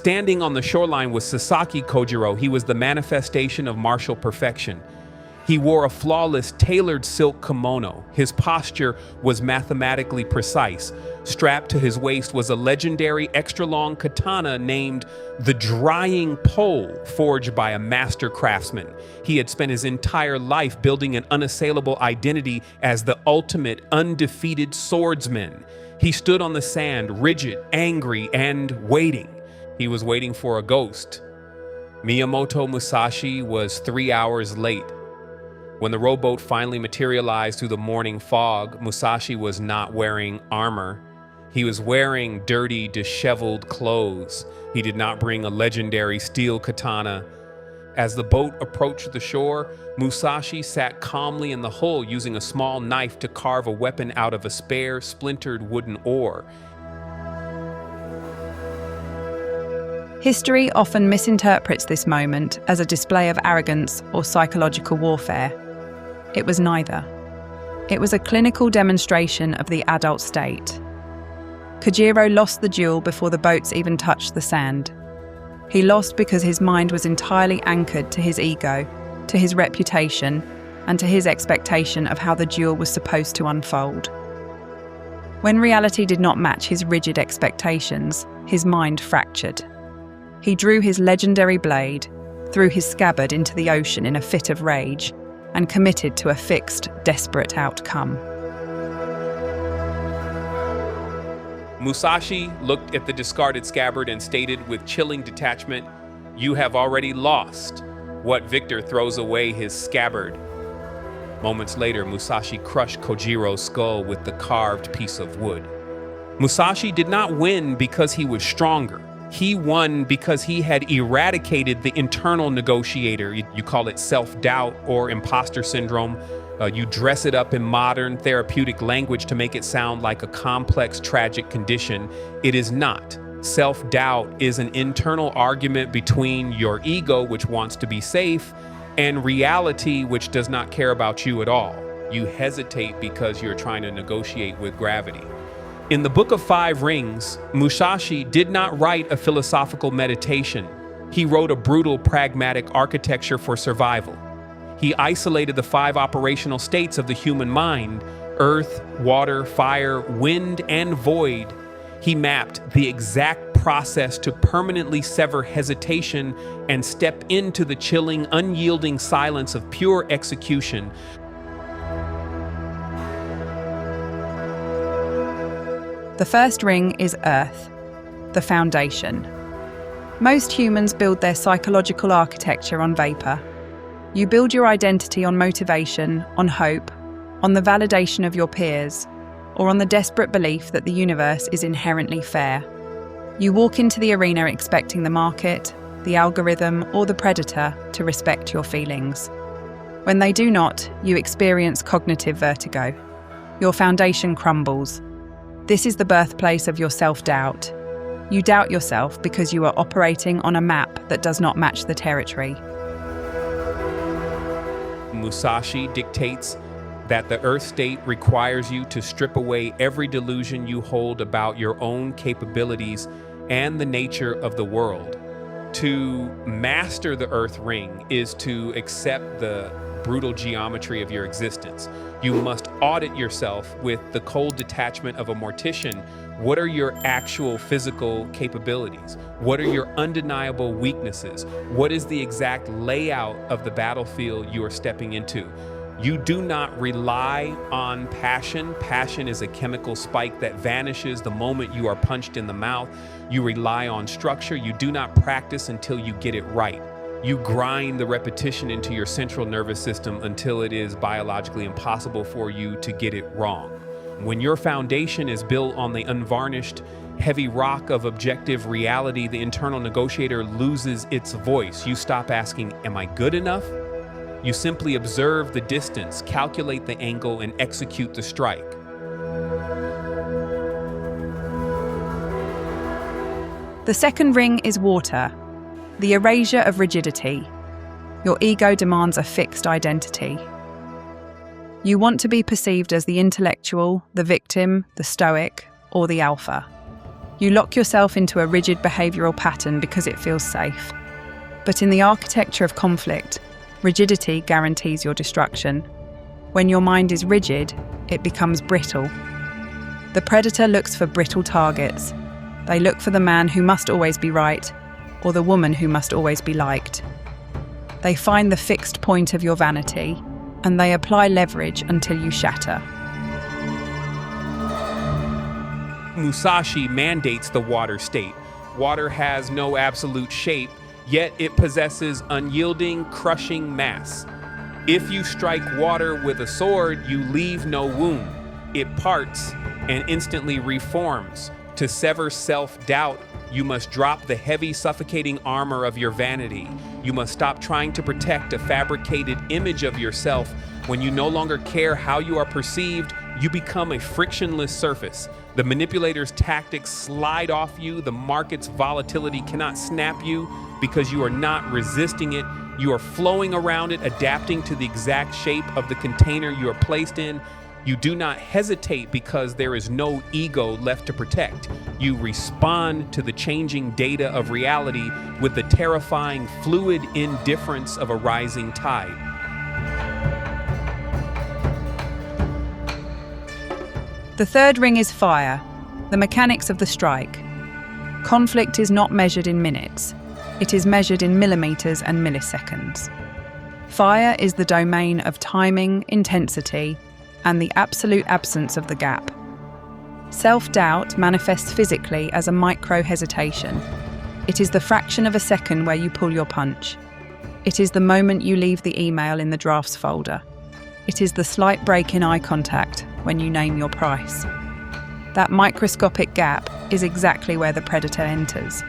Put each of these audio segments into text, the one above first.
Standing on the shoreline was Sasaki Kojiro. He was the manifestation of martial perfection. He wore a flawless, tailored silk kimono. His posture was mathematically precise. Strapped to his waist was a legendary extra-long katana named the Drying Pole, forged by a master craftsman. He had spent his entire life building an unassailable identity as the ultimate, undefeated swordsman. He stood on the sand, rigid, angry, and waiting. He was waiting for a ghost. Miyamoto Musashi was 3 hours late. When the rowboat finally materialized through the morning fog, Musashi was not wearing armor. He was wearing dirty, disheveled clothes. He did not bring a legendary steel katana. As the boat approached the shore, Musashi sat calmly in the hull using a small knife to carve a weapon out of a spare, splintered wooden oar. History often misinterprets this moment as a display of arrogance or psychological warfare. It was neither. It was a clinical demonstration of the adult state. Kojiro lost the duel before the boats even touched the sand. He lost because his mind was entirely anchored to his ego, to his reputation, and to his expectation of how the duel was supposed to unfold. When reality did not match his rigid expectations, his mind fractured. He drew his legendary blade, threw his scabbard into the ocean in a fit of rage, and committed to a fixed, desperate outcome. Musashi looked at the discarded scabbard and stated with chilling detachment, "You have already lost." What victor throws away his scabbard? Moments later, Musashi crushed Kojiro's skull with the carved piece of wood. Musashi did not win because he was stronger. He won because he had eradicated the internal negotiator. You call it self-doubt or imposter syndrome. You dress it up in modern therapeutic language to make it sound like a complex, tragic condition. It is not. Self-doubt is an internal argument between your ego, which wants to be safe, and reality, which does not care about you at all. You hesitate because you're trying to negotiate with gravity. In the Book of Five Rings, Musashi did not write a philosophical meditation. He wrote a brutal, pragmatic architecture for survival. He isolated the 5 operational states of the human mind: earth, water, fire, wind, and void. He mapped the exact process to permanently sever hesitation and step into the chilling, unyielding silence of pure execution. The first ring is Earth, the foundation. Most humans build their psychological architecture on vapor. You build your identity on motivation, on hope, on the validation of your peers, or on the desperate belief that the universe is inherently fair. You walk into the arena expecting the market, the algorithm, or the predator to respect your feelings. When they do not, you experience cognitive vertigo. Your foundation crumbles. This is the birthplace of your self-doubt. You doubt yourself because you are operating on a map that does not match the territory. Musashi dictates that the Earth state requires you to strip away every delusion you hold about your own capabilities and the nature of the world. To master the Earth ring is to accept the brutal geometry of your existence. You must audit yourself with the cold detachment of a mortician. What are your actual physical capabilities? What are your undeniable weaknesses? What is the exact layout of the battlefield you are stepping into? You do not rely on passion. Passion is a chemical spike that vanishes the moment you are punched in the mouth. You rely on structure. You do not practice until you get it right. You grind the repetition into your central nervous system until it is biologically impossible for you to get it wrong. When your foundation is built on the unvarnished, heavy rock of objective reality, the internal negotiator loses its voice. You stop asking, "Am I good enough?" You simply observe the distance, calculate the angle, and execute the strike. The second ring is water, the erasure of rigidity. Your ego demands a fixed identity. You want to be perceived as the intellectual, the victim, the stoic, or the alpha. You lock yourself into a rigid behavioural pattern because it feels safe. But in the architecture of conflict, rigidity guarantees your destruction. When your mind is rigid, it becomes brittle. The predator looks for brittle targets. They look for the man who must always be right, or the woman who must always be liked. They find the fixed point of your vanity, and they apply leverage until you shatter. Musashi mandates the water state. Water has no absolute shape, yet it possesses unyielding, crushing mass. If you strike water with a sword, you leave no wound. It parts and instantly reforms. To sever self-doubt, you must drop the heavy, suffocating armor of your vanity. You must stop trying to protect a fabricated image of yourself. When you no longer care how you are perceived, you become a frictionless surface. The manipulator's tactics slide off you. The market's volatility cannot snap you because you are not resisting it. You are flowing around it, adapting to the exact shape of the container you are placed in. You do not hesitate because there is no ego left to protect. You respond to the changing data of reality with the terrifying, fluid indifference of a rising tide. The third ring is fire, the mechanics of the strike. Conflict is not measured in minutes. It is measured in millimeters and milliseconds. Fire is the domain of timing, intensity, and the absolute absence of the gap. Self-doubt manifests physically as a micro-hesitation. It is the fraction of a second where you pull your punch. It is the moment you leave the email in the drafts folder. It is the slight break in eye contact when you name your price. That microscopic gap is exactly where the predator enters.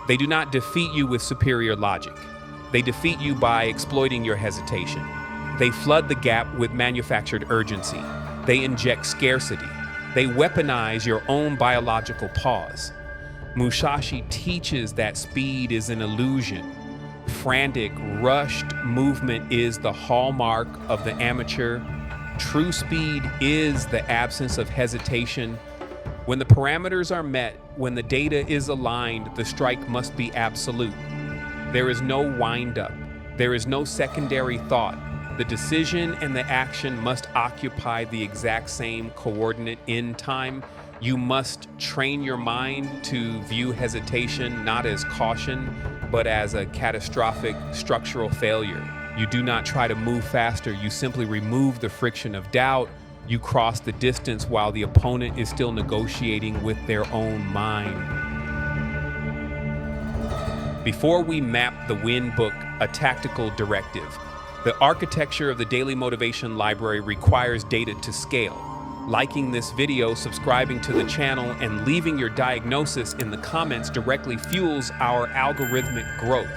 They do not defeat you with superior logic. They defeat you by exploiting your hesitation. They flood the gap with manufactured urgency. They inject scarcity. They weaponize your own biological pause. Musashi teaches that speed is an illusion. Frantic, rushed movement is the hallmark of the amateur. True speed is the absence of hesitation. When the parameters are met, when the data is aligned, the strike must be absolute. There is no wind-up. There is no secondary thought. The decision and the action must occupy the exact same coordinate in time. You must train your mind to view hesitation not as caution, but as a catastrophic structural failure. You do not try to move faster. You simply remove the friction of doubt. You cross the distance while the opponent is still negotiating with their own mind. Before we map the Win book, a tactical directive. The architecture of the Daily Motivation Library requires data to scale. Liking this video, subscribing to the channel, and leaving your diagnosis in the comments directly fuels our algorithmic growth.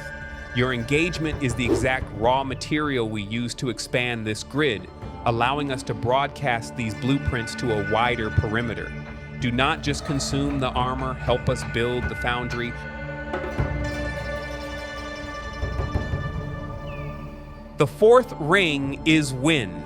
Your engagement is the exact raw material we use to expand this grid, allowing us to broadcast these blueprints to a wider perimeter. Do not just consume the armor, help us build the foundry. The fourth ring is wind,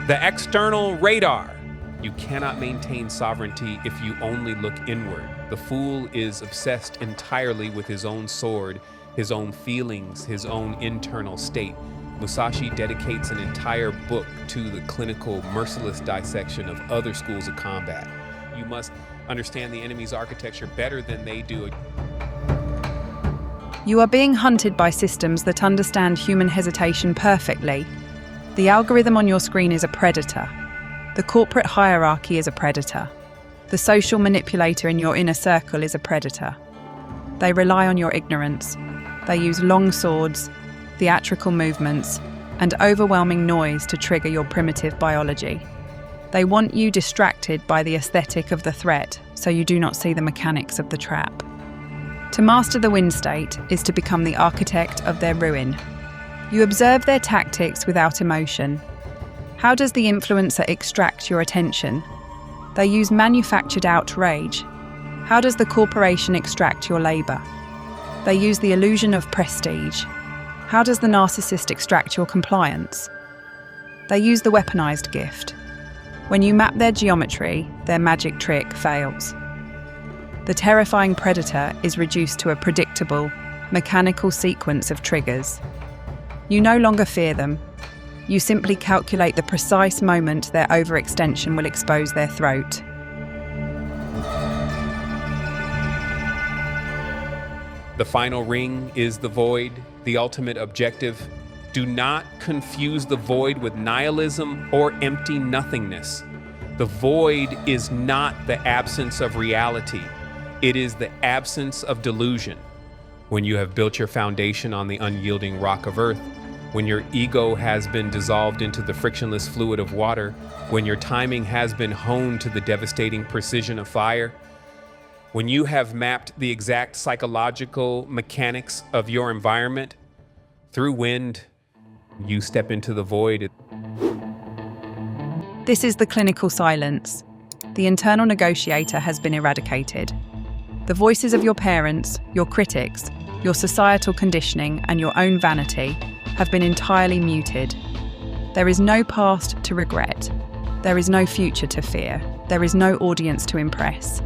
the external radar. You cannot maintain sovereignty if you only look inward. The fool is obsessed entirely with his own sword, his own feelings, his own internal state. Musashi dedicates an entire book to the clinical, merciless dissection of other schools of combat. You must understand the enemy's architecture better than they do. You are being hunted by systems that understand human hesitation perfectly. The algorithm on your screen is a predator. The corporate hierarchy is a predator. The social manipulator in your inner circle is a predator. They rely on your ignorance. They use long swords, theatrical movements, and overwhelming noise to trigger your primitive biology. They want you distracted by the aesthetic of the threat so you do not see the mechanics of the trap. To master the win state is to become the architect of their ruin. You observe their tactics without emotion. How does the influencer extract your attention? They use manufactured outrage. How does the corporation extract your labor? They use the illusion of prestige. How does the narcissist extract your compliance? They use the weaponized gift. When you map their geometry, their magic trick fails. The terrifying predator is reduced to a predictable, mechanical sequence of triggers. You no longer fear them. You simply calculate the precise moment their overextension will expose their throat. The final ring is the void, the ultimate objective. Do not confuse the void with nihilism or empty nothingness. The void is not the absence of reality. It is the absence of delusion. When you have built your foundation on the unyielding rock of earth, when your ego has been dissolved into the frictionless fluid of water, when your timing has been honed to the devastating precision of fire, when you have mapped the exact psychological mechanics of your environment, through wind, you step into the void. This is the clinical silence. The internal negotiator has been eradicated. The voices of your parents, your critics, your societal conditioning, and your own vanity have been entirely muted. There is no past to regret. There is no future to fear. There is no audience to impress.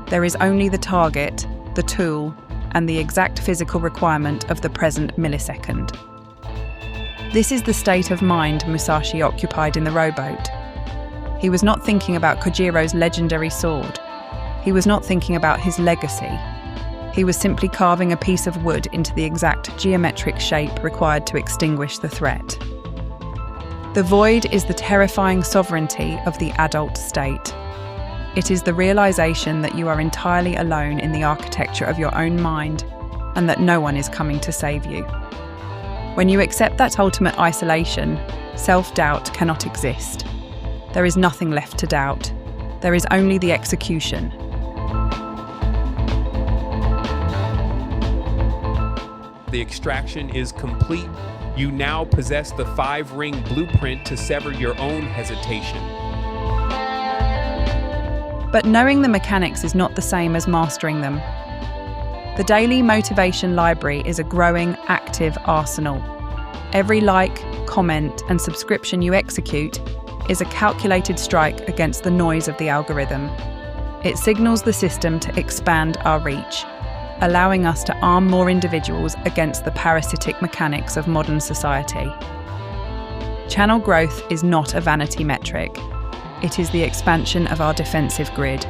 There is only the target, the tool, and the exact physical requirement of the present millisecond. This is the state of mind Musashi occupied in the rowboat. He was not thinking about Kojiro's legendary sword. He was not thinking about his legacy. He was simply carving a piece of wood into the exact geometric shape required to extinguish the threat. The void is the terrifying sovereignty of the adult state. It is the realization that you are entirely alone in the architecture of your own mind and that no one is coming to save you. When you accept that ultimate isolation, self-doubt cannot exist. There is nothing left to doubt. There is only the execution. The extraction is complete. You now possess the 5-ring blueprint to sever your own hesitation. But knowing the mechanics is not the same as mastering them. The daily motivation library is a growing, active arsenal. Every like, comment, and subscription you execute is a calculated strike against the noise of the algorithm. It signals the system to expand our reach, allowing us to arm more individuals against the parasitic mechanics of modern society. Channel growth is not a vanity metric. It is the expansion of our defensive grid.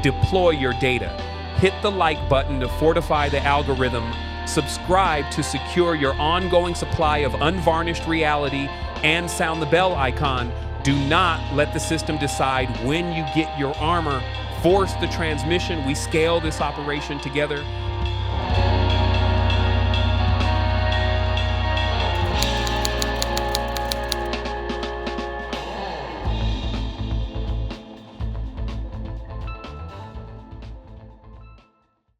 Deploy your data. Hit the like button to fortify the algorithm. Subscribe to secure your ongoing supply of unvarnished reality, and sound the bell icon. Do not let the system decide when you get your armor. Force the transmission. We scale this operation together.